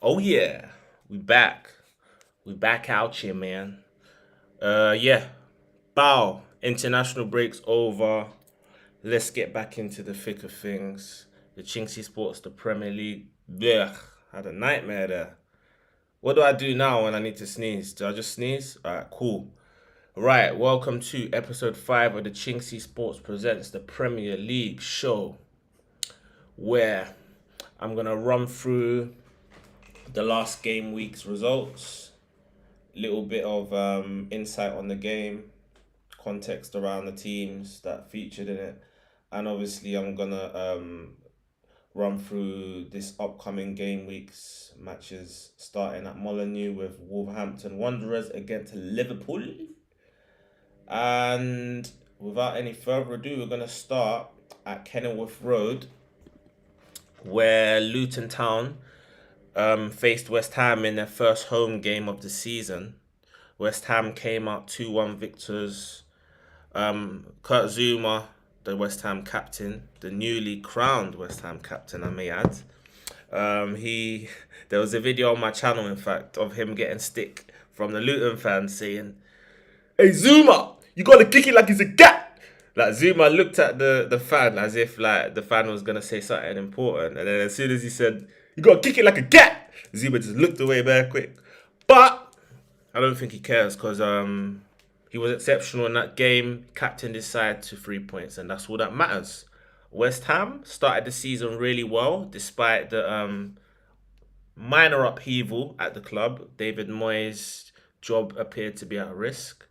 Oh yeah, we back. We back out here, man. Yeah. Bow. International breaks over. Let's get back into the thick of things. The Chinksey Sports, the Premier League. Blech. Had a nightmare there. What do I do now when I need to sneeze? Do I just sneeze? Alright, cool. Right, welcome to episode 5 of the Chinksey Sports Presents, the Premier League show, where I'm gonna run through the last game week's results, little bit of insight on the game, context around the teams that featured in it, and obviously I'm gonna run through this upcoming game week's matches, starting at Molineux with Wolverhampton Wanderers against Liverpool. And without any further ado, we're gonna start at Kenilworth Road, where Luton Town faced West Ham in their first home game of the season. West Ham came out 2-1 victors. Kurt Zuma, the West Ham captain, the newly crowned West Ham captain, I may add. He There was a video on my channel, in fact, of him getting stick from the Luton fans saying, "Hey Zuma, you gotta kick it like it's a gat." Like Zuma looked at the fan as if like the fan was gonna say something important, and then as soon as he said, "You gotta kick it like a cat," Zuma just looked away very quick. But I don't think he cares because he was exceptional in that game, captained his side to 3 points, and that's all that matters. West Ham started the season really well, despite the minor upheaval at the club. David Moyes' job appeared to be at risk.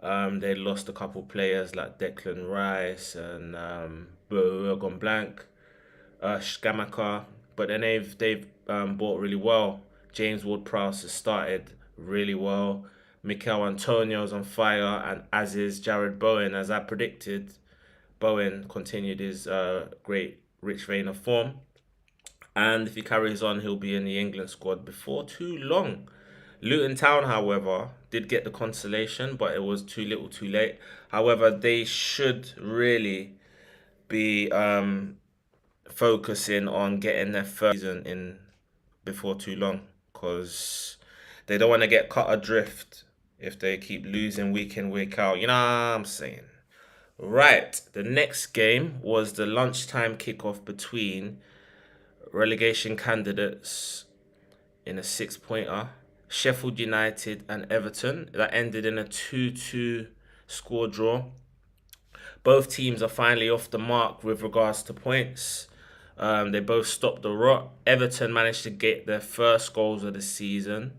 They lost a couple players like Declan Rice and gone blank, Skamaka, but then they've bought really well. James Ward-Prowse has started really well. Mikel Antonio's on fire, and as is Jared Bowen. As I predicted, Bowen continued his great rich vein of form, and if he carries on, he'll be in the England squad before too long. Luton Town, however, did get the consolation, but it was too little too late. However, they should really be focusing on getting their first season in before too long, because they don't want to get cut adrift if they keep losing week in, week out. You know what I'm saying? Right, the next game was the lunchtime kickoff between relegation candidates in a six-pointer, Sheffield United and Everton, that ended in a 2-2 score draw. Both teams are finally off the mark with regards to points. They both stopped the rot. Everton managed to get their first goals of the season,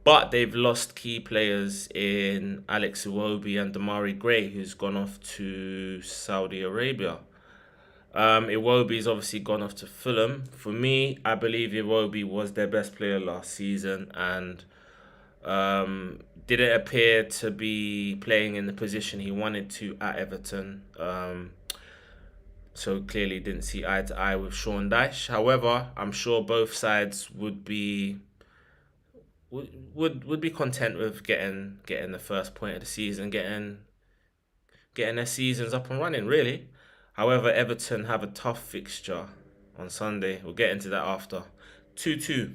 but they've lost key players in Alex Iwobi and Damari Gray, who's gone off to Saudi Arabia. Iwobi's obviously gone off to Fulham. For me, I believe Iwobi was their best player last season and didn't appear to be playing in the position he wanted to at Everton. So clearly didn't see eye to eye with Sean Dyche. However, I'm sure both sides would be content with getting the first point of the season, getting their seasons up and running, really. However, Everton have a tough fixture on Sunday. We'll get into that after. 2-2.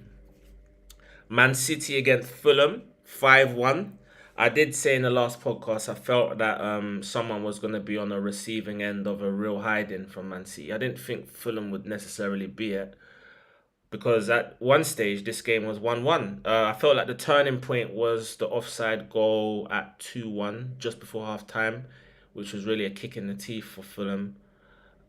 Man City against Fulham, 5-1. I did say in the last podcast I felt that someone was going to be on the receiving end of a real hiding from Man City. I didn't think Fulham would necessarily be it, because at one stage this game was 1-1. I felt like the turning point was the offside goal at 2-1 just before half time, which was really a kick in the teeth for Fulham.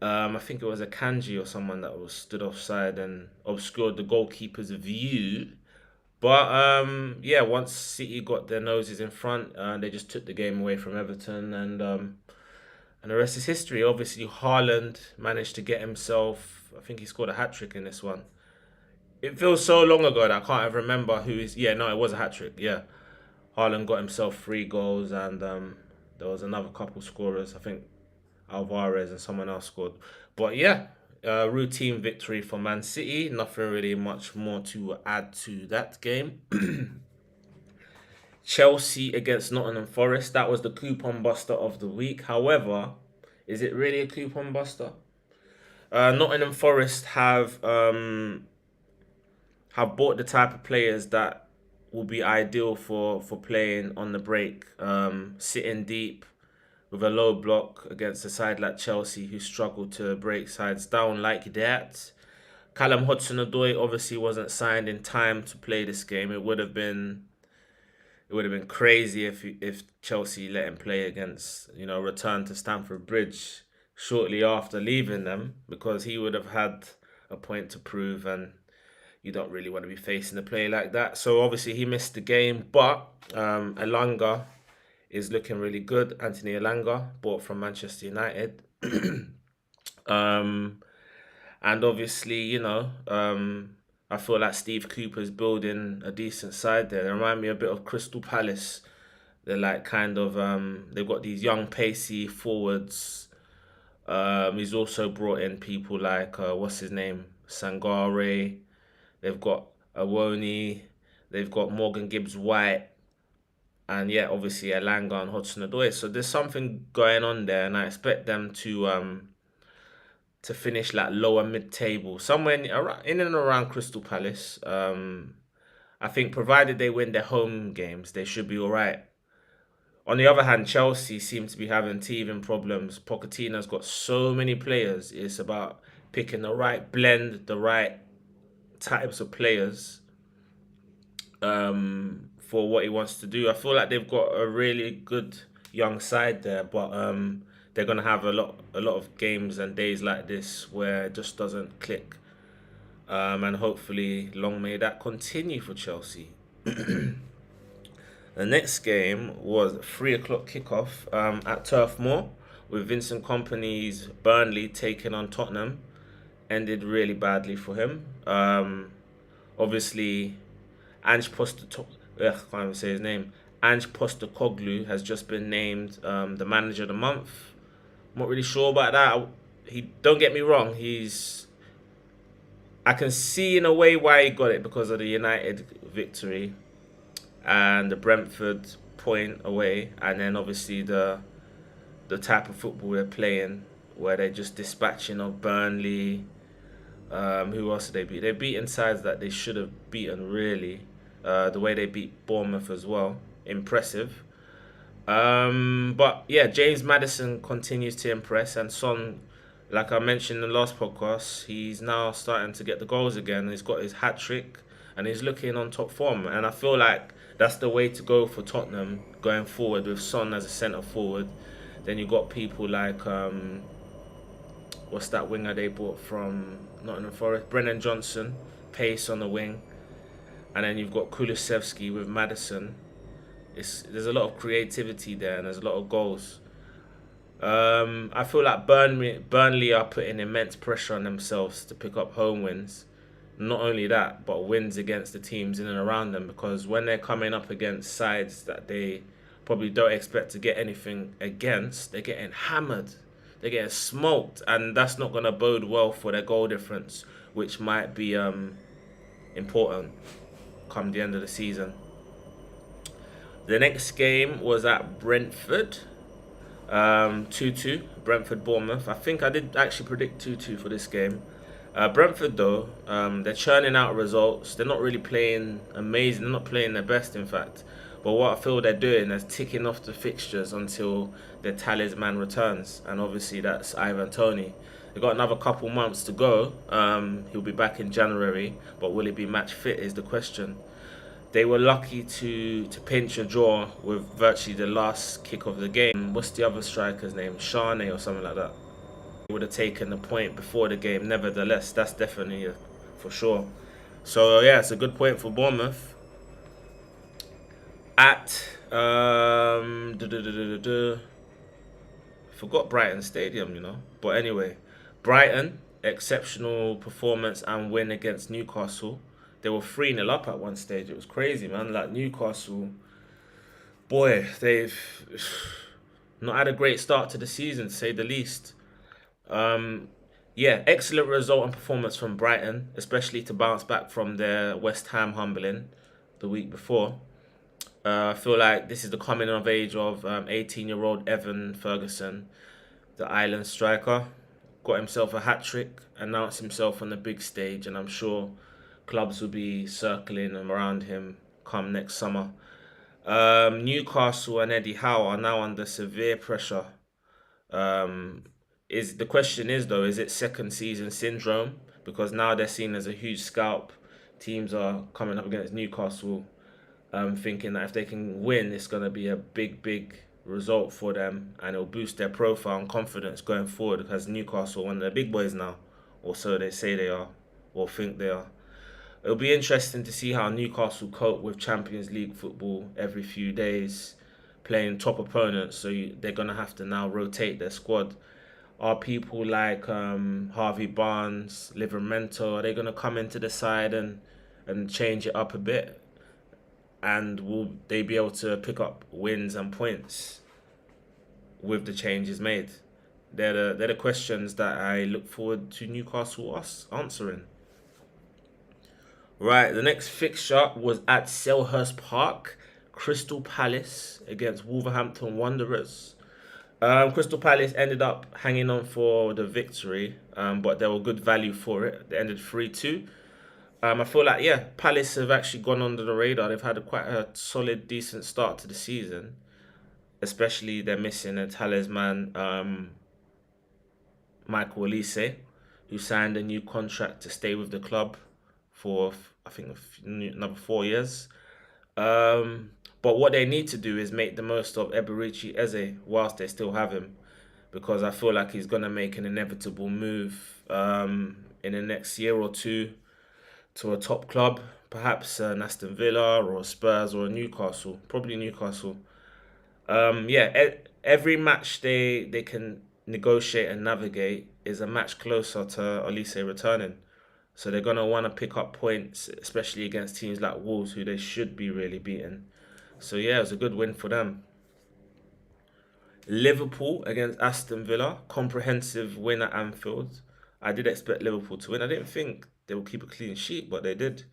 I think it was a Kanji or someone that was stood offside and obscured the goalkeeper's view. But yeah, once City got their noses in front, they just took the game away from Everton, and the rest is history. Obviously, Haaland managed to get himself. I think he scored a hat trick in this one. It feels so long ago that I can't even remember who is. Yeah, no, it was a hat trick. Yeah, Haaland got himself 3 goals, and there was another couple scorers. I think Alvarez and someone else scored. But yeah, routine victory for Man City. Nothing really much more to add to that game. Chelsea against Nottingham Forest. That was the coupon buster of the week. However, is it really a coupon buster? Nottingham Forest have have bought the type of players that will be ideal for playing on the break, sitting deep with a low block against a side like Chelsea who struggle to break sides down like that. Callum Hudson-Odoi obviously wasn't signed in time to play this game. It would have been crazy if Chelsea let him play against, return to Stamford Bridge shortly after leaving them, because he would have had a point to prove, and you don't really want to be facing a player like that. So obviously he missed the game, but Elanga is looking really good. Anthony Elanga, bought from Manchester United. um, and obviously, I feel like Steve Cooper's building a decent side there. They remind me a bit of Crystal Palace. They're like kind of they've got these young pacey forwards. He's also brought in people like what's his name? Sangare. They've got Awoni. They've got Morgan Gibbs White. And yeah, obviously Elanga and Hudson-Odoi. So there's something going on there, and I expect them to finish like lower mid table, somewhere in and around Crystal Palace. I think provided they win their home games, they should be all right. On the other hand, Chelsea seem to be having teething problems. Pochettino's got so many players. It's about picking the right blend, the right types of players for what he wants to do. I feel like they've got a really good young side there, but they're gonna have a lot of games and days like this where it just doesn't click. And hopefully, long may that continue for Chelsea. The next game was 3 o'clock kickoff at Turf Moor, with Vincent Kompany's Burnley taking on Tottenham. Ended really badly for him. Obviously, I can't even say his name. Ange Postecoglou has just been named the manager of the month. I'm not really sure about that. Don't get me wrong. I can see in a way why he got it, because of the United victory and the Brentford point away, and then obviously the type of football they're playing, where they're just dispatching of Burnley. Who else did they beat? They've beaten sides that they should have beaten, really. The way they beat Bournemouth as well, impressive. But yeah, James Maddison continues to impress, and Son, like I mentioned in the last podcast, he's now starting to get the goals again. He's got his hat trick, and he's looking on top form. And I feel like that's the way to go for Tottenham going forward, with Son as a centre forward. Then you got people like what's that winger they bought from Nottingham Forest? Brennan Johnson, pace on the wing, and then you've got Kulusevski with Maddison. There's a lot of creativity there, and there's a lot of goals. I feel like Burnley are putting immense pressure on themselves to pick up home wins. Not only that, but wins against the teams in and around them, because when they're coming up against sides that they probably don't expect to get anything against, they're getting hammered. They're getting smoked, and that's not going to bode well for their goal difference, which might be important come the end of the season. The next game was at Brentford, 2-2, Brentford-Bournemouth. I think I did actually predict 2-2 for this game. Brentford, though, they're churning out results. They're not really playing amazing. They're not playing their best, in fact. But what I feel they're doing is ticking off the fixtures until their talisman returns. And obviously that's Ivan Toney. They've got another couple months to go. He'll be back in January. But will he be match fit is the question. They were lucky to pinch a draw with virtually the last kick of the game. What's the other striker's name? Shane or something like that. They would have taken the point before the game. Nevertheless, that's definitely for sure. So yeah, it's a good point for Bournemouth. At forgot Brighton Stadium, But anyway, Brighton, exceptional performance and win against Newcastle. They were 3-0 up at one stage. It was crazy, man. Like Newcastle, boy, they've not had a great start to the season, to say the least. Yeah, excellent result and performance from Brighton, especially to bounce back from their West Ham humbling the week before. I feel like this is the coming of age of 18-year-old Evan Ferguson, the Island striker. Got himself a hat-trick, announced himself on the big stage, and I'm sure clubs will be circling around him come next summer. Newcastle and Eddie Howe are now under severe pressure. Um, is the question is though, is it second season syndrome? Because now they're seen as a huge scalp. Teams are coming up against Newcastle, thinking that if they can win, it's gonna be a big result for them, and it'll boost their profile and confidence going forward. Because Newcastle are one of the big boys now, or so they say they are, or think they are. It'll be interesting to see how Newcastle cope with Champions League football every few days, playing top opponents. So they're gonna have to now rotate their squad. Are people like Harvey Barnes, Livramento, are they gonna come into the side and change it up a bit? And will they be able to pick up wins and points with the changes made? They're the questions that I look forward to Newcastle us answering. Right, the next fixture was at Selhurst Park, Crystal Palace against Wolverhampton Wanderers. Crystal Palace ended up hanging on for the victory, but they were good value for it. They ended 3-2. I feel like, yeah, Palace have actually gone under the radar. They've had quite a solid, decent start to the season. Especially they're missing a talisman, Michael Olise, who signed a new contract to stay with the club for, I think, another 4 years. Um, but what they need to do is make the most of Eberici Eze whilst they still have him, because I feel like he's gonna make an inevitable move in the next year or two to a top club, perhaps Aston Villa or Spurs or Newcastle, probably Newcastle. Yeah, every match they can negotiate and navigate is a match closer to Olise returning. So they're gonna want to pick up points, especially against teams like Wolves, who they should be really beating. So yeah, it was a good win for them. Liverpool against Aston Villa, comprehensive win at Anfield. I did expect Liverpool to win. I didn't think they would keep a clean sheet, but they did.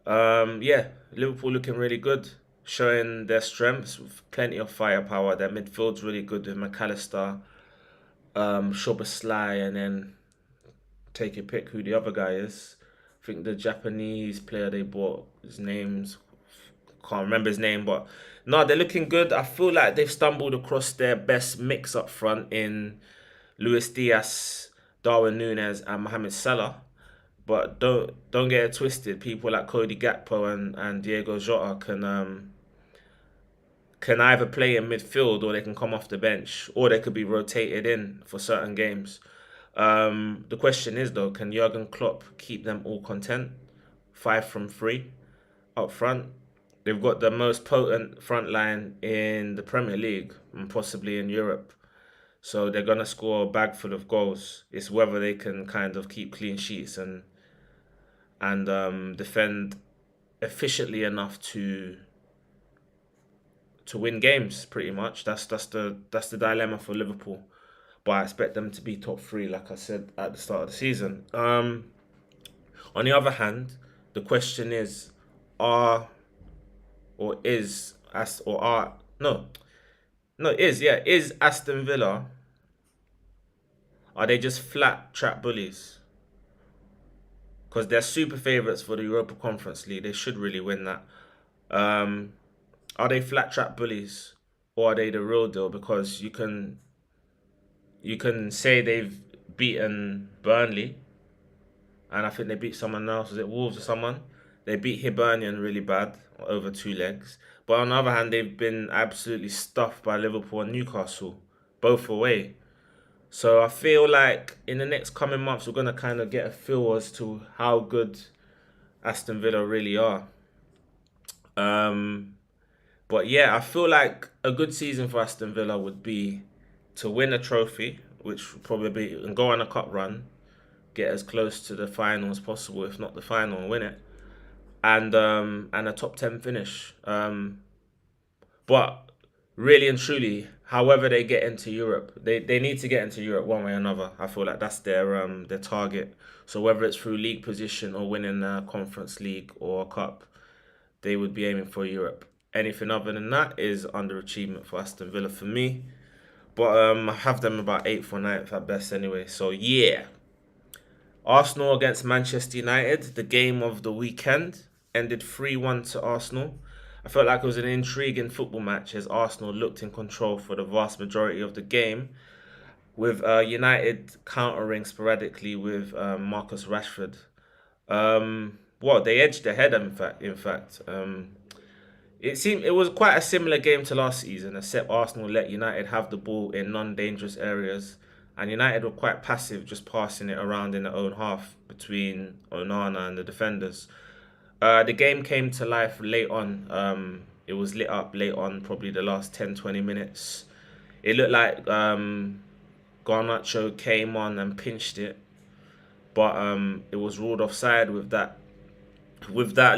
Yeah, Liverpool looking really good, showing their strengths with plenty of firepower. Their midfield's really good with McAllister, Szoboszlai, and then take your pick who the other guy is. I think the Japanese player they bought, his name's can't remember his name, but no, they're looking good. I feel like they've stumbled across their best mix up front in Luis Diaz, Darwin Núñez, and Mohamed Salah. But don't get it twisted. People like Cody Gakpo and Diego Jota can either play in midfield or they can come off the bench or they could be rotated in for certain games. The question is though, can Jurgen Klopp keep them all content? 5 from 3 up front. They've got the most potent front line in the Premier League and possibly in Europe. So they're gonna score a bag full of goals. It's whether they can kind of keep clean sheets and defend efficiently enough to win games. Pretty much, that's the dilemma for Liverpool. But I expect them to be top three, like I said at the start of the season. On the other hand, the question is, are or is as or are no no is Aston Villa, are they just flat trap bullies? Because they're super favourites for the Europa Conference League. They should really win that. Um, are they flat trap bullies or are they the real deal? Because you can say they've beaten Burnley, and I think they beat someone else. Was it Wolves or someone? They beat Hibernian really bad over 2 legs. But on the other hand, they've been absolutely stuffed by Liverpool and Newcastle, both away. So I feel like in the next coming months, we're going to kind of get a feel as to how good Aston Villa really are. Um, but yeah, I feel like a good season for Aston Villa would be to win a trophy, which would probably be, and go on a cup run, get as close to the final as possible, if not the final, and win it, and a top 10 finish. But really and truly, however they get into Europe, they need to get into Europe one way or another. I feel like that's their target. So whether it's through league position or winning a conference league or a cup, they would be aiming for Europe. Anything other than that is underachievement for Aston Villa for me. But I have them about eighth or ninth at best anyway. So yeah. Arsenal against Manchester United, the game of the weekend, ended 3-1 to Arsenal. I felt like it was an intriguing football match as Arsenal looked in control for the vast majority of the game, with United countering sporadically with Marcus Rashford. Well, they edged ahead. It was quite a similar game to last season, except Arsenal let United have the ball in non-dangerous areas, and United were quite passive, just passing it around in their own half between Onana and the defenders. The game came to life late on. It was lit up late on, probably the last 10-20 minutes. It looked like Garnacho came on and pinched it, but it was ruled offside with that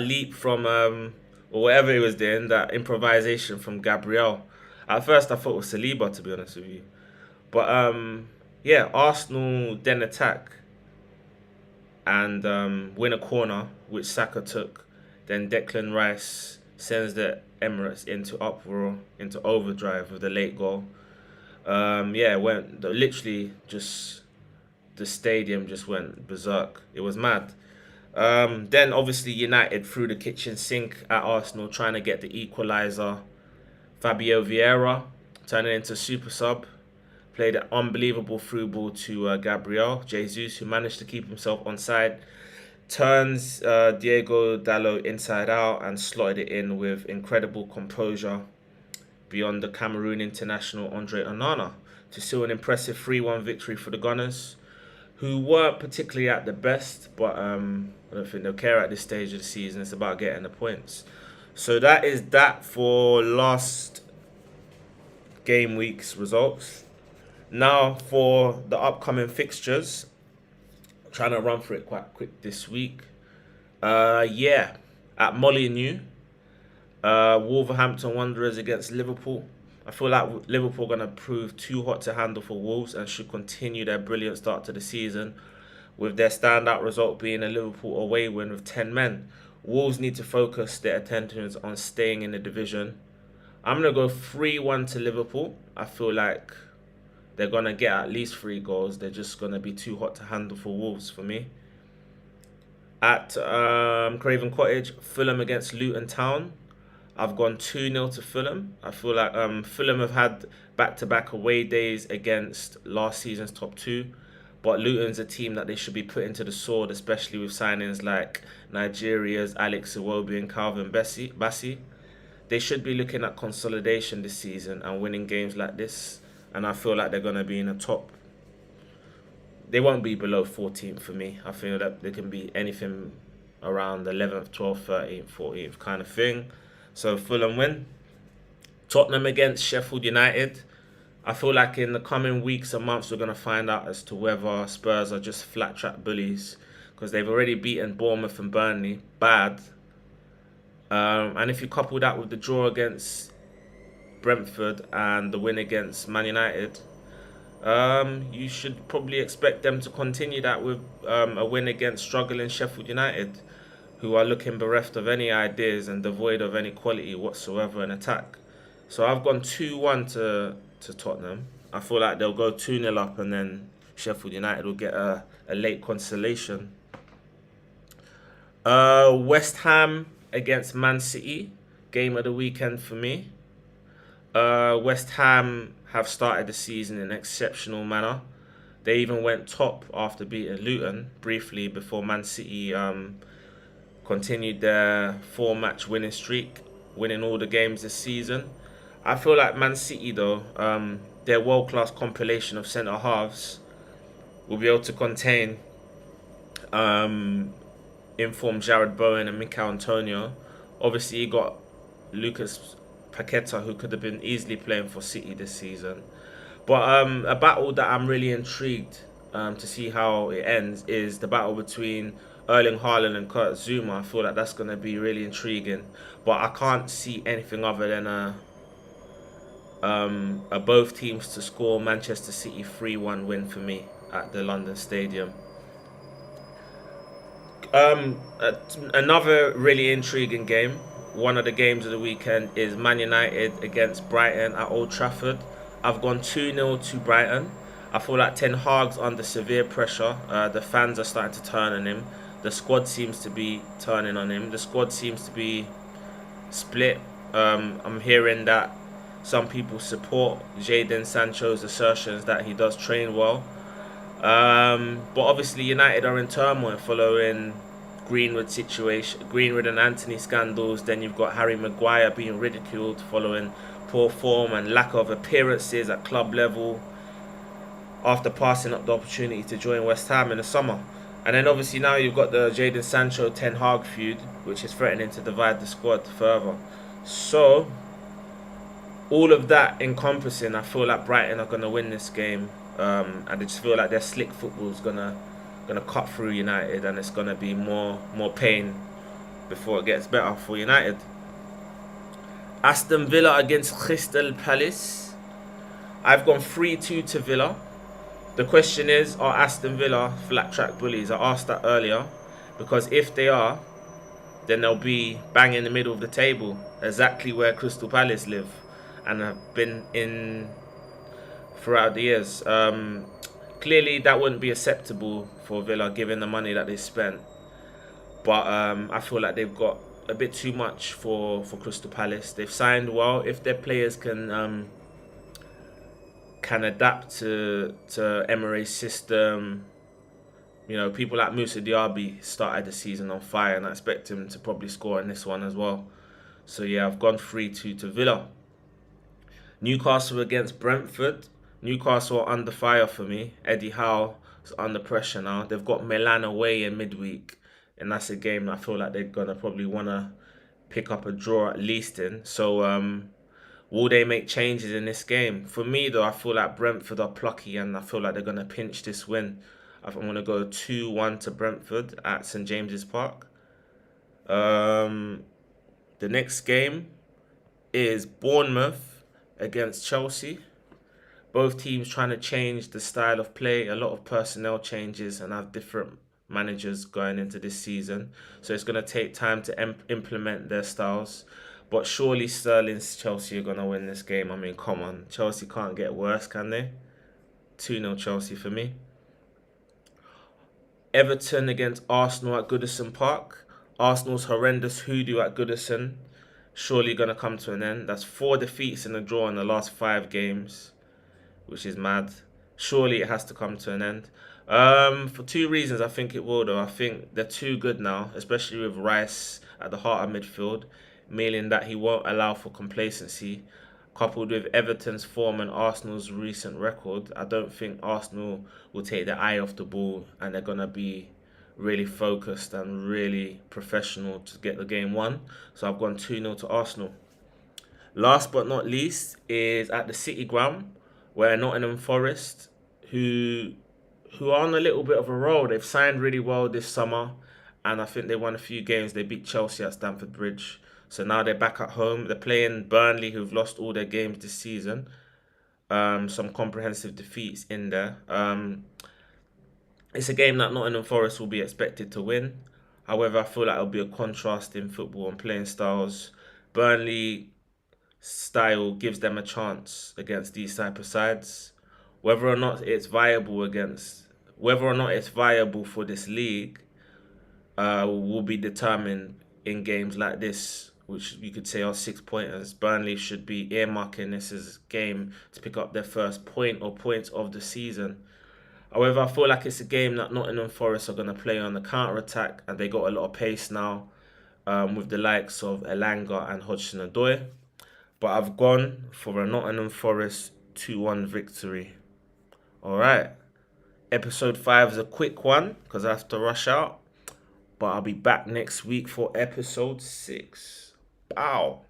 leap from or whatever he was doing, that improvisation from Gabriel. At first, I thought it was Saliba, to be honest with you. But yeah, Arsenal then attack and win a corner, which Saka took. Then Declan Rice sends the Emirates into uproar, into overdrive with the late goal. Yeah, it went literally just the stadium just went berserk. It was mad. Then obviously United threw the kitchen sink at Arsenal, trying to get the equaliser. Fabio Vieira turning into super sub, played an unbelievable through ball to Gabriel Jesus, who managed to keep himself onside. Turns Diego Dallo inside out and slotted it in with incredible composure beyond the Cameroon international Andre Onana to seal an impressive 3-1 victory for the Gunners, who weren't particularly at the best, but I don't think they'll care at this stage of the season. It's about getting the points. So that is that for last game week's results. Now for the upcoming fixtures. I'm trying to run through it quite quick this week. Yeah, at Molineux, Wolverhampton Wanderers against Liverpool. I feel like Liverpool are going to prove too hot to handle for Wolves and should continue their brilliant start to the season, with their standout result being a Liverpool away win with 10 men. Wolves need to focus their attentions on staying in the division. I'm going to go 3-1 to Liverpool. I feel like they're going to get at least 3 goals. They're just going to be too hot to handle for Wolves for me. At Craven Cottage, Fulham against Luton Town. I've gone 2-0 to Fulham. I feel like Fulham have had back-to-back away days against last season's top 2. But Luton's a team that they should be putting to the sword, especially with signings like Nigeria's Alex Iwobi and Calvin Bassey. They should be looking at consolidation this season and winning games like this. And I feel like they're going to be in the top. They won't be below 14th for me. I feel that they can be anything around 11th, 12th, 13th, 14th kind of thing. So Fulham win. Tottenham against Sheffield United. I feel like in the coming weeks and months we're going to find out as to whether Spurs are just flat track bullies, because they've already beaten Bournemouth and Burnley bad. And if you couple that with the draw against Brentford and the win against Man United, you should probably expect them to continue that with a win against struggling Sheffield United, who are looking bereft of any ideas and devoid of any quality whatsoever in attack. So I've gone 2-1 to Tottenham. I feel like they'll go 2-0 up and then Sheffield United will get a late consolation. West Ham against Man City, game of the weekend for me. West Ham have started the season in an exceptional manner. They even went top after beating Luton briefly before Man City continued their 4-match winning streak, winning all the games this season. I feel like Man City, though, their world-class compilation of centre-halves will be able to contain informed Jared Bowen and Mikel Antonio. Obviously, you got Lucas Paqueta, who could have been easily playing for City this season. But a battle that I'm really intrigued to see how it ends is the battle between Erling Haaland and Kurt Zouma. I feel like that's going to be really intriguing. But I can't see anything other than a both teams to score Manchester City 3-1 win for me at the London Stadium. Another really intriguing game, one of the games of the weekend, is Man United against Brighton at Old Trafford. I've gone 2-0 to Brighton. I feel like Ten Hag's under severe pressure. The fans are starting to turn on him. The squad seems to be turning on him. The squad seems to be split. I'm hearing that some people support Jadon Sancho's assertions that he does train well. But obviously United are in turmoil following Greenwood and Anthony scandals. Then you've got Harry Maguire being ridiculed following poor form and lack of appearances at club level after passing up the opportunity to join West Ham in the summer. And then obviously now you've got the Jadon Sancho Ten Hag feud, which is threatening to divide the squad further. So all of that encompassing, I feel like Brighton are gonna win this game. And I just feel like their slick football is gonna cut through United, and it's gonna be more pain before it gets better for United. Aston Villa against Crystal Palace. I've gone 3-2 to Villa. The question is, are Aston Villa flat track bullies? I asked that earlier, because if they are, then they'll be bang in the middle of the table, exactly where Crystal Palace live and have been in throughout the years. Clearly that wouldn't be acceptable for Villa given the money that they spent, but I feel like they've got a bit too much for Crystal Palace. They've signed well. If their players can adapt to Emery's system, you know, people like Moussa Diaby started the season on fire, and I expect him to probably score in this one as well. So yeah, I've gone 3-2 to Villa. Newcastle against Brentford. Newcastle are under fire for me. Eddie Howe is under pressure now. They've got Milan away in midweek, and that's a game that I feel like they're gonna probably wanna pick up a draw at least in. So will they make changes in this game? For me though, I feel like Brentford are plucky, and I feel like they're gonna pinch this win. I'm gonna go 2-1 to Brentford at St James's Park. The next game is Bournemouth against Chelsea. Both teams trying to change the style of play, a lot of personnel changes, and have different managers going into this season. So it's going to take time to implement their styles. But surely Sterling's Chelsea are going to win this game. I mean, come on. Chelsea can't get worse, can they? 2-0 Chelsea for me. Everton against Arsenal at Goodison Park. Arsenal's horrendous hoodoo at Goodison surely going to come to an end. That's 4 defeats and a draw in the last 5 games, which is mad. Surely it has to come to an end. For 2 reasons, I think it will though. I think they're too good now, especially with Rice at the heart of midfield, meaning that he won't allow for complacency. Coupled with Everton's form and Arsenal's recent record, I don't think Arsenal will take their eye off the ball, and they're going to be really focused and really professional to get the game won. So I've gone 2-0 to Arsenal. Last but not least is at the City Ground, where Nottingham Forest, who are on a little bit of a roll. They've signed really well this summer, and I think they won a few games. They beat Chelsea at Stamford Bridge. So now they're back at home. They're playing Burnley, who've lost all their games this season. Some comprehensive defeats in there. It's a game that Nottingham Forest will be expected to win. However, I feel like it'll be a contrast in football and playing styles. Burnley style gives them a chance against these type of sides. Whether or not it's viable for this league will be determined in games like this, which you could say are 6-pointers. Burnley should be earmarking this as a game to pick up their first point or points of the season. However, I feel like it's a game that Nottingham Forest are going to play on the counter-attack, and they got a lot of pace now with the likes of Elanga and Hodgson-Odoi. But I've gone for a Nottingham Forest 2-1 victory. Alright. Episode 5 is a quick one because I have to rush out. But I'll be back next week for episode 6. Bow.